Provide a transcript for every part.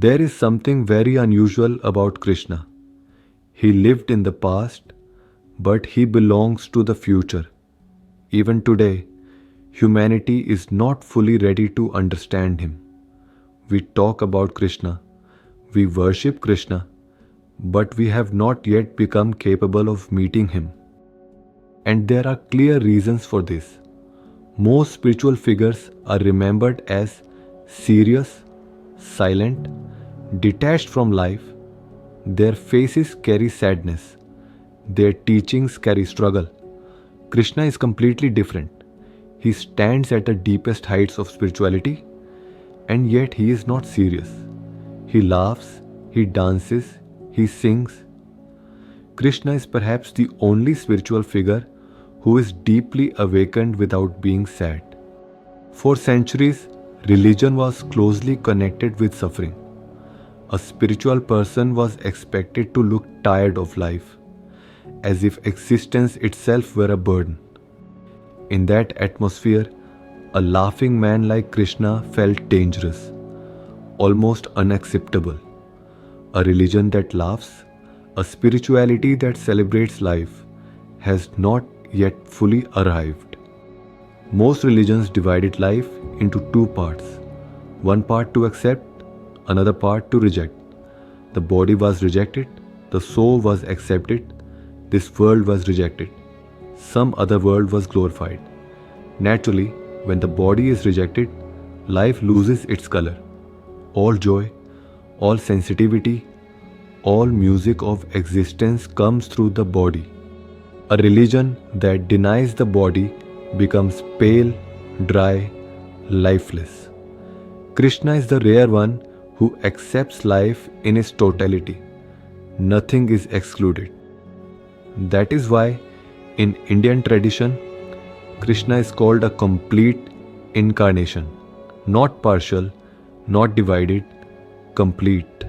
There is something very unusual about Krishna. He lived in the past, but he belongs to the future. Even today, humanity is not fully ready to understand him. We talk about Krishna, we worship Krishna, but we have not yet become capable of meeting him. And there are clear reasons for this. Most spiritual figures are remembered as serious, silent, detached from life. Their faces carry sadness. Their teachings carry struggle. Krishna is completely different. He stands at the deepest heights of spirituality, and yet he is not serious. He laughs, he dances, he sings. Krishna is perhaps the only spiritual figure who is deeply awakened without being sad. For centuries, religion was closely connected with suffering. A spiritual person was expected to look tired of life, as if existence itself were a burden. In that atmosphere, a laughing man like Krishna felt dangerous, almost unacceptable. A religion that laughs, a spirituality that celebrates life, has not yet fully arrived. Most religions divided life into two parts, one part to accept, another part to reject. The body was rejected, the soul was accepted, this world was rejected. Some other world was glorified. Naturally, when the body is rejected, life loses its color. All joy, all sensitivity, all music of existence comes through the body. A religion that denies the body becomes pale, dry, lifeless. Krishna is the rare one who accepts life in its totality. Nothing is excluded. That is why, in Indian tradition, Krishna is called a complete incarnation, not partial, not divided, complete.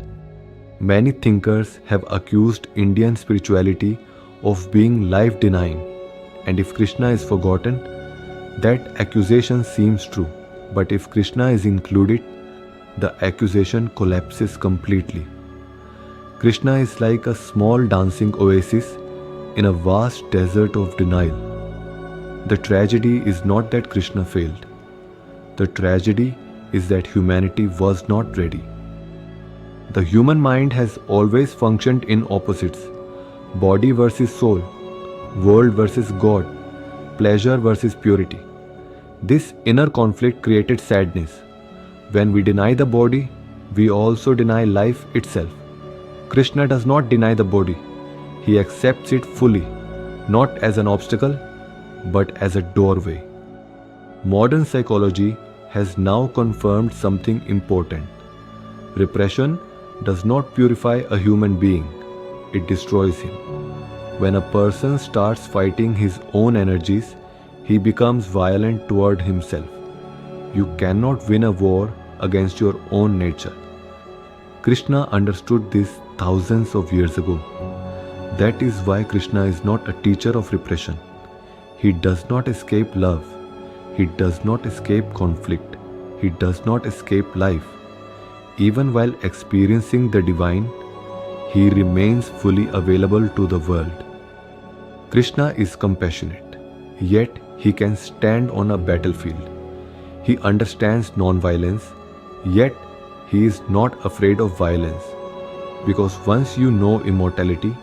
Many thinkers have accused Indian spirituality of being life-denying, and if Krishna is forgotten, that accusation seems true. But if Krishna is included, the accusation collapses completely. Krishna is like a small dancing oasis in a vast desert of denial. The tragedy is not that Krishna failed. The tragedy is that humanity was not ready. The human mind has always functioned in opposites: body versus soul, world versus God, pleasure versus purity. This inner conflict created sadness. When we deny the body, we also deny life itself. Krishna does not deny the body. He accepts it fully, not as an obstacle, but as a doorway. Modern psychology has now confirmed something important. Repression does not purify a human being, it destroys him. When a person starts fighting his own energies, he becomes violent toward himself. You cannot win a war against your own nature. Krishna understood this thousands of years ago. That is why Krishna is not a teacher of repression. He does not escape love. He does not escape conflict. He does not escape life. Even while experiencing the divine, he remains fully available to the world. Krishna is compassionate, yet he can stand on a battlefield. He understands non-violence, yet he is not afraid of violence. Because once you know immortality,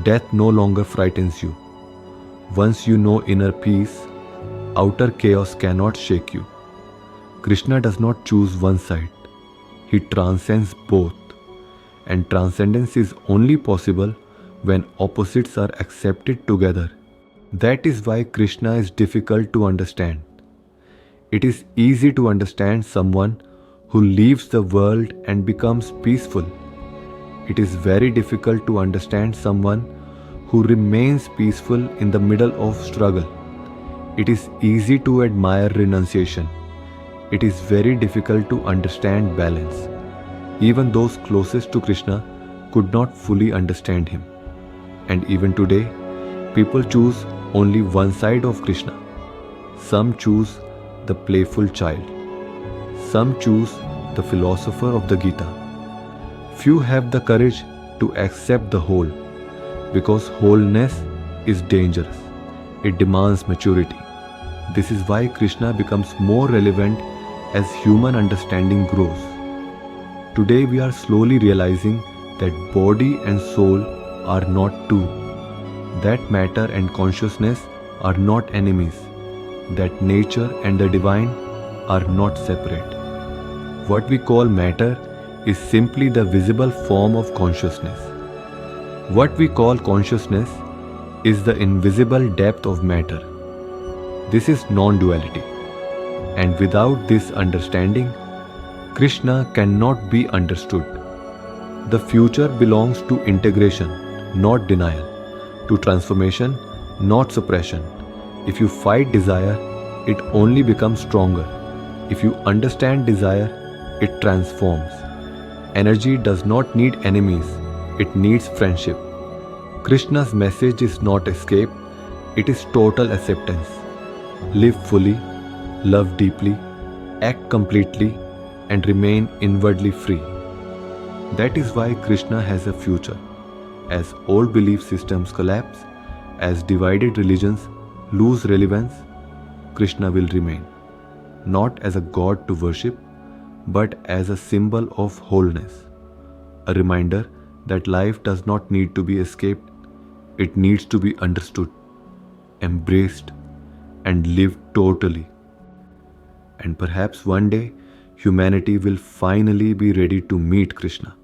death no longer frightens you. Once you know inner peace, outer chaos cannot shake you. Krishna does not choose one side. He transcends both. And transcendence is only possible when opposites are accepted together. That is why Krishna is difficult to understand. It is easy to understand someone who leaves the world and becomes peaceful. It is very difficult to understand someone who remains peaceful in the middle of struggle. It is easy to admire renunciation. It is very difficult to understand balance. Even those closest to Krishna could not fully understand him. And even today, people choose only one side of Krishna. Some choose the playful child. Some choose the philosopher of the Gita. Few have the courage to accept the whole because wholeness is dangerous. It demands maturity. This is why Krishna becomes more relevant as human understanding grows. Today we are slowly realizing that body and soul are not two, that matter and consciousness are not enemies, that nature and the divine are not separate. What we call matter is simply the visible form of consciousness. What we call consciousness is the invisible depth of matter. This is non-duality. And without this understanding, Krishna cannot be understood. The future belongs to integration, not denial, to transformation, not suppression. If you fight desire, it only becomes stronger. If you understand desire, it transforms. Energy does not need enemies, it needs friendship. Krishna's message is not escape, it is total acceptance. Live fully, love deeply, act completely, and remain inwardly free. That is why Krishna has a future. As old belief systems collapse, as divided religions lose relevance, Krishna will remain, not as a god to worship, but as a symbol of wholeness. A reminder that life does not need to be escaped, it needs to be understood, embraced, and lived totally. And perhaps one day, humanity will finally be ready to meet Krishna.